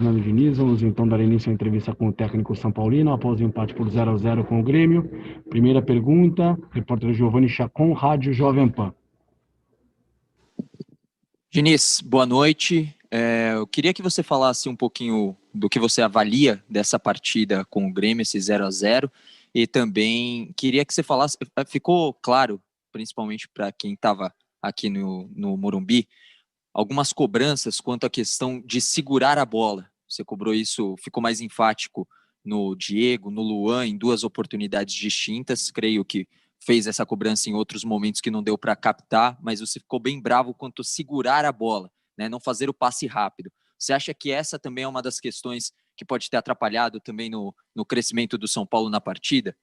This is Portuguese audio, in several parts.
Fernando Diniz, vamos então dar início à entrevista com o técnico São Paulino, após o empate por 0-0 com o Grêmio. Primeira pergunta, repórter Giovanni Chacon, Rádio Jovem Pan. Diniz, boa noite. Eu queria que você falasse um pouquinho do que você avalia dessa partida com o Grêmio, esse 0-0, e também queria que você falasse, ficou claro, principalmente para quem estava aqui no Morumbi, algumas cobranças quanto à questão de segurar a bola. Você cobrou isso, ficou mais enfático no Diego, no Luan, em duas oportunidades distintas. Creio que fez essa cobrança em outros momentos que não deu para captar, mas você ficou bem bravo quanto a segurar a bola, né? Não fazer o passe rápido. Você acha que essa também é uma das questões que pode ter atrapalhado também no crescimento do São Paulo na partida?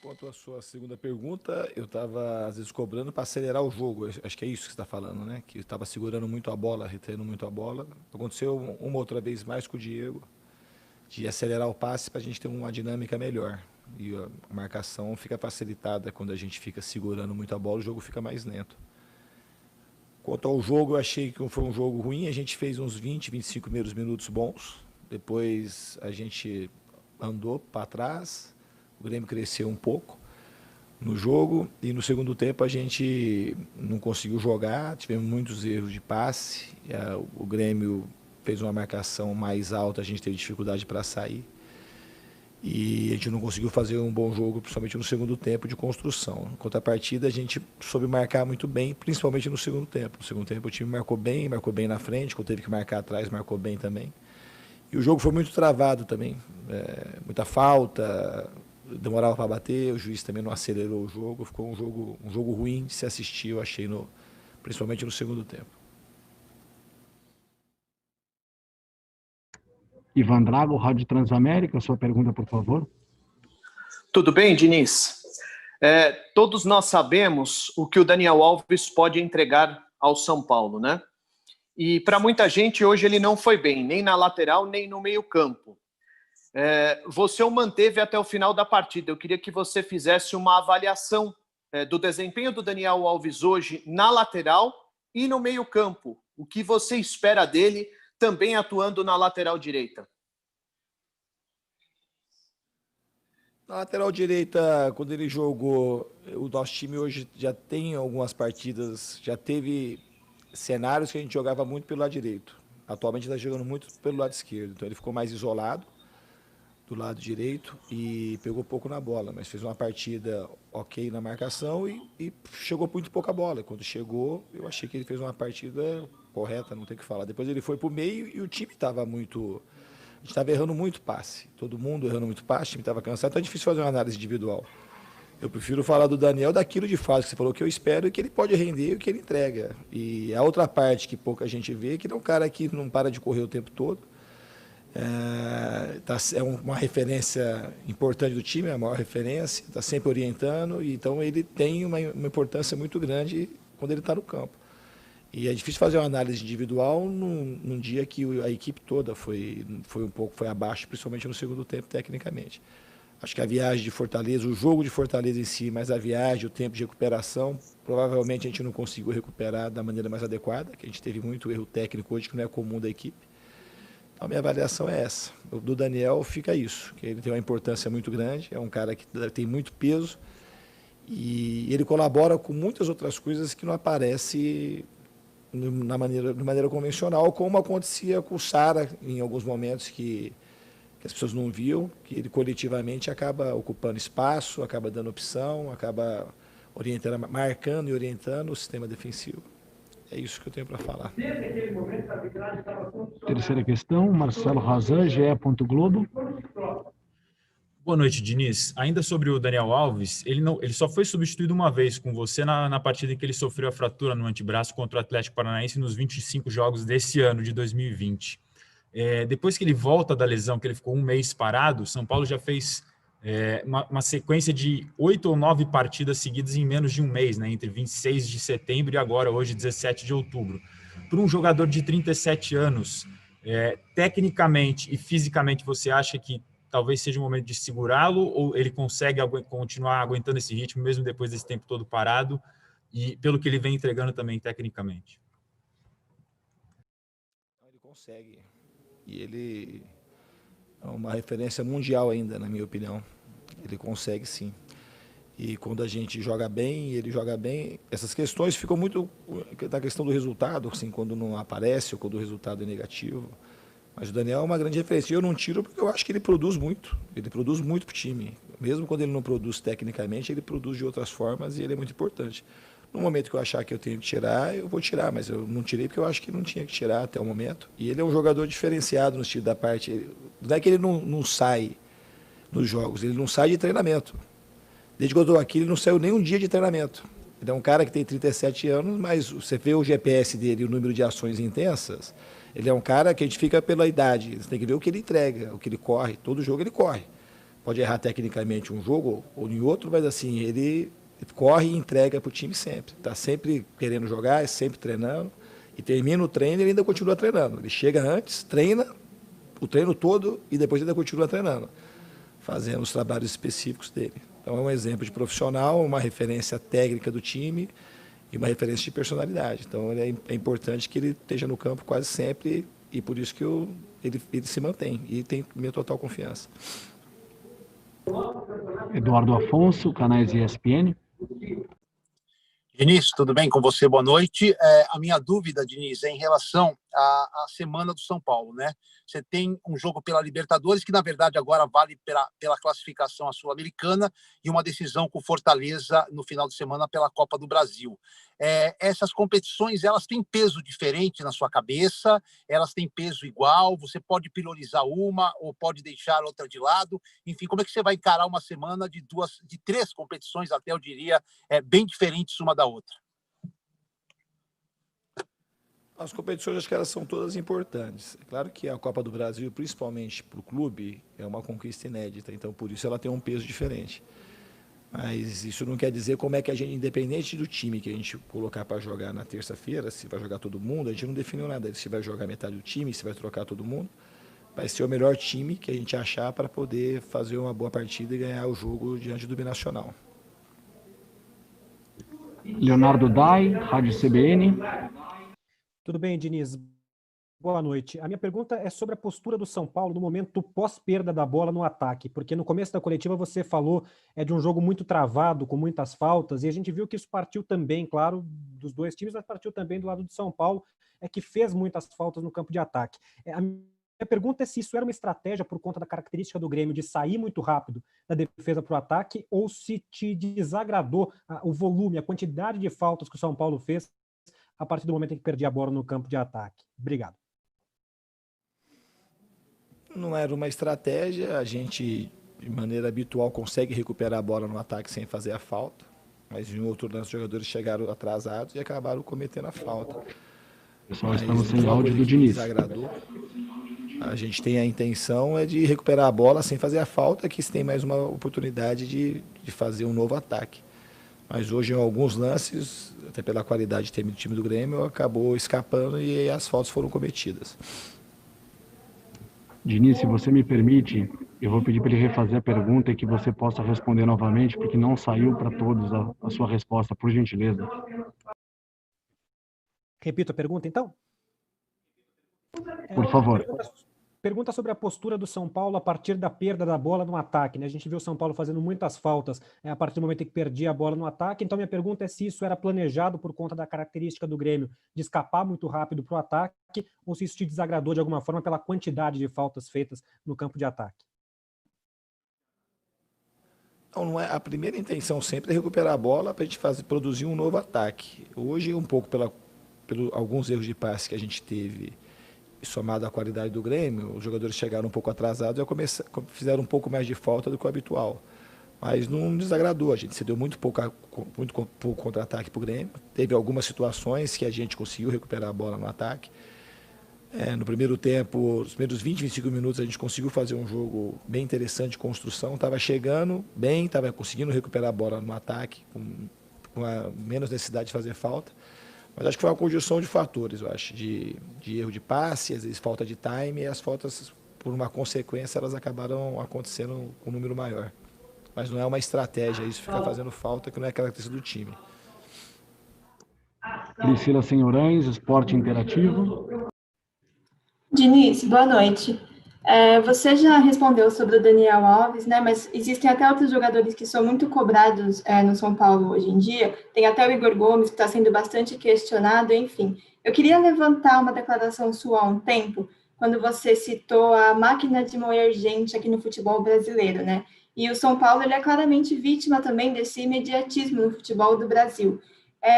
Quanto à sua segunda pergunta, eu estava às vezes cobrando para acelerar o jogo. Acho que é isso que você está falando, né? Que eu estava segurando muito a bola, retendo muito a bola. Aconteceu uma outra vez mais com o Diego, de acelerar o passe para a gente ter uma dinâmica melhor. E a marcação fica facilitada quando a gente fica segurando muito a bola, o jogo fica mais lento. Quanto ao jogo, eu achei que foi um jogo ruim. A gente fez uns 20, 25 primeiros minutos bons. Depois a gente andou para trás. O Grêmio cresceu um pouco no jogo e no segundo tempo a gente não conseguiu jogar, tivemos muitos erros de passe, o Grêmio fez uma marcação mais alta, a gente teve dificuldade para sair e a gente não conseguiu fazer um bom jogo, principalmente no segundo tempo de construção. Quanto à partida, a gente soube marcar muito bem, principalmente no segundo tempo. No segundo tempo o time marcou bem na frente, quando teve que marcar atrás, marcou bem também. E o jogo foi muito travado também, muita falta, demorava para bater, o juiz também não acelerou o jogo, ficou um jogo ruim de se assistir, eu achei, principalmente no segundo tempo. Ivan Drago, Rádio Transamérica, sua pergunta, por favor. Tudo bem, Diniz? Todos nós sabemos o que o Daniel Alves pode entregar ao São Paulo, né? E para muita gente hoje ele não foi bem, nem na lateral, nem no meio-campo. Você o manteve até o final da partida. Eu queria que você fizesse uma avaliação do desempenho do Daniel Alves hoje na lateral e no meio-campo. O que você espera dele também atuando na lateral direita? Na lateral direita, quando ele jogou, o nosso time hoje já tem algumas partidas, já teve cenários que a gente jogava muito pelo lado direito. Atualmente está jogando muito pelo lado esquerdo, então ele ficou mais isolado do lado direito e pegou pouco na bola, mas fez uma partida ok na marcação e chegou muito pouca bola. Quando chegou, eu achei que ele fez uma partida correta, não tem o que falar. Depois ele foi para o meio e o time estava muito... A gente estava errando muito passe, todo mundo errando muito passe, o time estava cansado, então é difícil fazer uma análise individual. Eu prefiro falar do Daniel daquilo de fato que você falou, que eu espero e que ele pode render o que ele entrega. E a outra parte que pouca gente vê, que ele é um cara que não para de correr o tempo todo, é uma referência importante do time, é a maior referência, está sempre orientando, e então ele tem uma importância muito grande quando ele está no campo. E é difícil fazer uma análise individual num dia que a equipe toda foi abaixo, principalmente no segundo tempo, tecnicamente. Acho que a viagem de Fortaleza, o jogo de Fortaleza em si, mas a viagem, o tempo de recuperação, provavelmente a gente não conseguiu recuperar da maneira mais adequada, que a gente teve muito erro técnico hoje, que não é comum da equipe. A minha avaliação é essa. Do Daniel fica isso, que ele tem uma importância muito grande, é um cara que tem muito peso e ele colabora com muitas outras coisas que não aparecem de maneira convencional, como acontecia com o Sara em alguns momentos que as pessoas não viam, que ele coletivamente acaba ocupando espaço, acaba dando opção, acaba orientando, marcando e orientando o sistema defensivo. É isso que eu tenho para falar. Terceira questão, Marcelo Razan, GE. Globo. Boa noite, Diniz. Ainda sobre o Daniel Alves, ele só foi substituído uma vez com você na partida em que ele sofreu a fratura no antebraço contra o Atlético Paranaense nos 25 jogos desse ano, de 2020. Depois que ele volta da lesão, que ele ficou um mês parado, São Paulo já fez uma sequência de 8 ou 9 partidas seguidas em menos de um mês, né, entre 26 de setembro e agora, hoje, 17 de outubro. Para um jogador de 37 anos, tecnicamente e fisicamente, você acha que talvez seja o momento de segurá-lo ou ele consegue continuar aguentando esse ritmo mesmo depois desse tempo todo parado? e pelo que ele vem entregando também tecnicamente? Ele consegue. E ele é uma referência mundial ainda, na minha opinião. Ele consegue, sim. E quando a gente joga bem, ele joga bem, essas questões ficam muito da questão do resultado, assim, quando não aparece ou quando o resultado é negativo. Mas o Daniel é uma grande referência. Eu não tiro porque eu acho que ele produz muito. Ele produz muito para o time. Mesmo quando ele não produz tecnicamente, ele produz de outras formas e ele é muito importante. No momento que eu achar que eu tenho que tirar, eu vou tirar, mas eu não tirei porque eu acho que não tinha que tirar até o momento. E ele é um jogador diferenciado no estilo da parte. Não é que ele não sai nos jogos, ele não sai de treinamento. Desde que eu estou aqui, ele não saiu nem um dia de treinamento. Ele é um cara que tem 37 anos, mas você vê o GPS dele, o número de ações intensas, ele é um cara que a gente fica pela idade. Você tem que ver o que ele entrega, o que ele corre. Todo jogo ele corre. Pode errar tecnicamente um jogo ou em outro, mas assim, ele corre e entrega para o time sempre. Está sempre querendo jogar, sempre treinando. E termina o treino e ele ainda continua treinando. Ele chega antes, treina o treino todo e depois ainda continua treinando, fazendo os trabalhos específicos dele. Então é um exemplo de profissional, uma referência técnica do time e uma referência de personalidade. Então é importante que ele esteja no campo quase sempre e por isso que ele se mantém e tem minha total confiança. Eduardo Afonso, canais ESPN. Diniz, tudo bem com você? Boa noite. A minha dúvida, Diniz, é em relação à semana do São Paulo, né? Você tem um jogo pela Libertadores, que na verdade agora vale pela classificação à Sul-Americana, e uma decisão com Fortaleza no final de semana pela Copa do Brasil. Essas competições, elas têm peso diferente na sua cabeça? Elas têm peso igual? Você pode priorizar uma ou pode deixar outra de lado? Enfim, como é que você vai encarar uma semana de três competições, até eu diria, bem diferentes uma da outra? As competições, acho que elas são todas importantes. É claro que a Copa do Brasil, principalmente para o clube, é uma conquista inédita, então por isso ela tem um peso diferente. Mas isso não quer dizer como é que a gente, independente do time que a gente colocar para jogar na terça-feira, se vai jogar todo mundo, a gente não definiu nada. Se vai jogar metade do time, se vai trocar todo mundo, vai ser o melhor time que a gente achar para poder fazer uma boa partida e ganhar o jogo diante do Binacional. Leonardo Dai, Rádio CBN. Tudo bem, Diniz? Boa noite. A minha pergunta é sobre a postura do São Paulo no momento pós-perda da bola no ataque, porque no começo da coletiva você falou de um jogo muito travado, com muitas faltas, e a gente viu que isso partiu também, claro, dos dois times, mas partiu também do lado do São Paulo, que fez muitas faltas no campo de ataque. A minha pergunta é se isso era uma estratégia por conta da característica do Grêmio de sair muito rápido da defesa para o ataque, ou se te desagradou o volume, a quantidade de faltas que o São Paulo fez a partir do momento em que perdia a bola no campo de ataque. Obrigado. Não era uma estratégia, a gente, de maneira habitual, consegue recuperar a bola no ataque sem fazer a falta, mas em outro lance os jogadores chegaram atrasados e acabaram cometendo a falta. Pessoal, estamos sem áudio do Diniz. Desagradou. A gente tem a intenção de recuperar a bola sem fazer a falta, que se tem mais uma oportunidade de fazer um novo ataque. Mas hoje, em alguns lances, até pela qualidade do time do Grêmio, acabou escapando e as faltas foram cometidas. Diniz, se você me permite, eu vou pedir para ele refazer a pergunta e que você possa responder novamente, porque não saiu para todos a sua resposta, por gentileza. Repito a pergunta, então? Por favor. Pergunta sobre a postura do São Paulo a partir da perda da bola no ataque, né? A gente viu o São Paulo fazendo muitas faltas a partir do momento em que perdia a bola no ataque. Então, minha pergunta é se isso era planejado por conta da característica do Grêmio de escapar muito rápido para o ataque, ou se isso te desagradou de alguma forma pela quantidade de faltas feitas no campo de ataque. Não é, a primeira intenção sempre é recuperar a bola para a gente produzir um novo ataque. Hoje, um pouco pelos alguns erros de passe que a gente teve, somado à qualidade do Grêmio, os jogadores chegaram um pouco atrasados e fizeram um pouco mais de falta do que o habitual. Mas não desagradou, a gente cedeu muito pouco contra-ataque para o Grêmio. Teve algumas situações que a gente conseguiu recuperar a bola no ataque. No primeiro tempo, os primeiros 20, 25 minutos, a gente conseguiu fazer um jogo bem interessante de construção. Estava chegando bem, estava conseguindo recuperar a bola no ataque, com a menos necessidade de fazer falta. Mas acho que foi uma conjunção de fatores, eu acho, de erro de passe, às vezes falta de time, e as faltas, por uma consequência, elas acabaram acontecendo com um número maior. Mas não é uma estratégia isso, ficar fazendo falta, que não é característica do time. Priscila Senhorães, Esporte Interativo. Diniz, boa noite. Você já respondeu sobre o Daniel Alves, né? Mas existem até outros jogadores que são muito cobrados no São Paulo hoje em dia. Tem até o Igor Gomes, que está sendo bastante questionado, enfim. Eu queria levantar uma declaração sua há um tempo, quando você citou a máquina de moer gente aqui no futebol brasileiro, né? E o São Paulo, ele é claramente vítima também desse imediatismo no futebol do Brasil.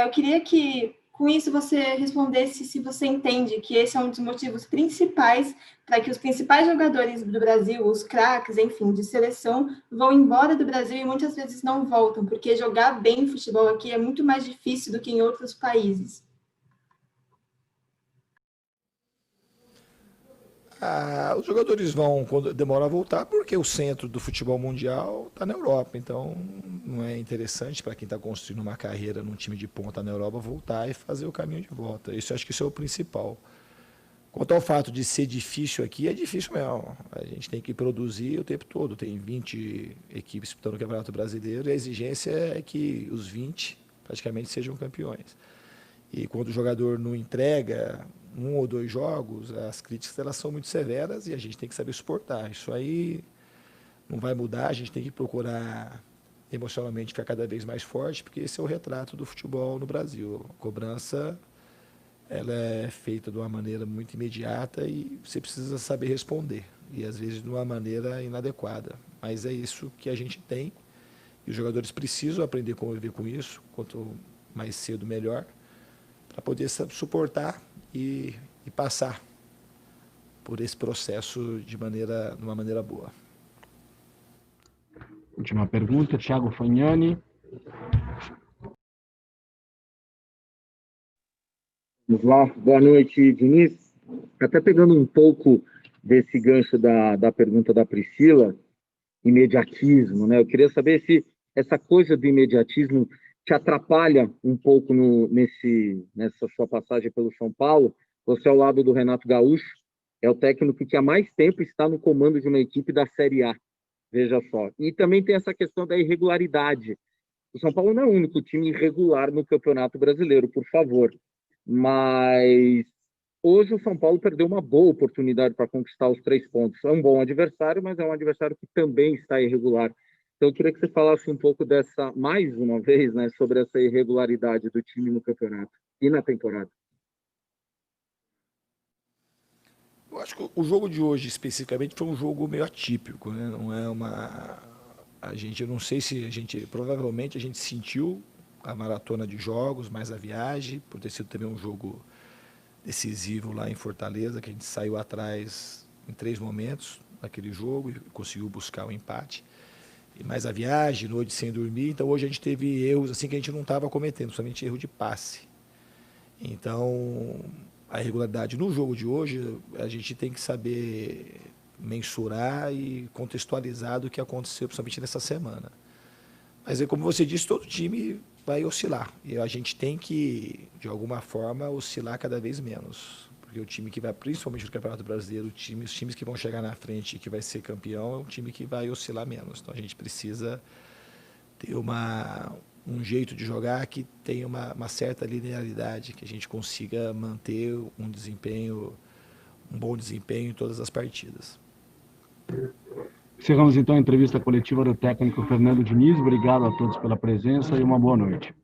Eu queria que, com isso, você respondesse se você entende que esse é um dos motivos principais para que os principais jogadores do Brasil, os craques, enfim, de seleção, vão embora do Brasil e muitas vezes não voltam, porque jogar bem futebol aqui é muito mais difícil do que em outros países. Os jogadores vão, quando demora a voltar, porque o centro do futebol mundial está na Europa. Então, não é interessante para quem está construindo uma carreira num time de ponta na Europa voltar e fazer o caminho de volta. Isso, acho que isso é o principal. Quanto ao fato de ser difícil aqui, é difícil mesmo. A gente tem que produzir o tempo todo. Tem 20 equipes disputando o Campeonato Brasileiro e a exigência é que os 20 praticamente sejam campeões. E quando o jogador não entrega 1 ou 2 jogos, as críticas elas são muito severas e a gente tem que saber suportar. Isso aí não vai mudar, a gente tem que procurar emocionalmente ficar cada vez mais forte, porque esse é o retrato do futebol no Brasil. A cobrança ela é feita de uma maneira muito imediata e você precisa saber responder, e às vezes de uma maneira inadequada. Mas é isso que a gente tem e os jogadores precisam aprender a conviver com isso, quanto mais cedo melhor, para poder suportar e passar por esse processo de uma maneira boa. Última pergunta, Thiago Fagnani. Vamos lá, boa noite, Diniz. Até pegando um pouco desse gancho da pergunta da Priscila, imediatismo, né? Eu queria saber se essa coisa do imediatismo te atrapalha um pouco nessa sua passagem pelo São Paulo. Você, ao lado do Renato Gaúcho, é o técnico que há mais tempo está no comando de uma equipe da Série A, veja só. E também tem essa questão da irregularidade. O São Paulo não é o único time irregular no Campeonato Brasileiro, por favor. Mas hoje o São Paulo perdeu uma boa oportunidade para conquistar os 3 pontos. É um bom adversário, mas é um adversário que também está irregular. Então, eu queria que você falasse um pouco mais uma vez, né, sobre essa irregularidade do time no campeonato e na temporada. Eu acho que o jogo de hoje, especificamente, foi um jogo meio atípico, né? Não é eu não sei se provavelmente a gente sentiu a maratona de jogos, mais a viagem, por ter sido também um jogo decisivo lá em Fortaleza, que a gente saiu atrás em 3 momentos naquele jogo e conseguiu buscar o empate. E mais a viagem, noite sem dormir, então hoje a gente teve erros assim que a gente não estava cometendo, somente erro de passe. Então, a irregularidade no jogo de hoje, a gente tem que saber mensurar e contextualizar do que aconteceu, principalmente nessa semana. Mas, como você disse, todo time vai oscilar. E a gente tem que, de alguma forma, oscilar cada vez menos. Porque o time que vai, principalmente no Campeonato Brasileiro, os times que vão chegar na frente e que vai ser campeão, é um time que vai oscilar menos. Então, a gente precisa ter um jeito de jogar que tenha uma certa linearidade, que a gente consiga manter um bom desempenho em todas as partidas. Encerramos então a entrevista coletiva do técnico Fernando Diniz. Obrigado a todos pela presença e uma boa noite.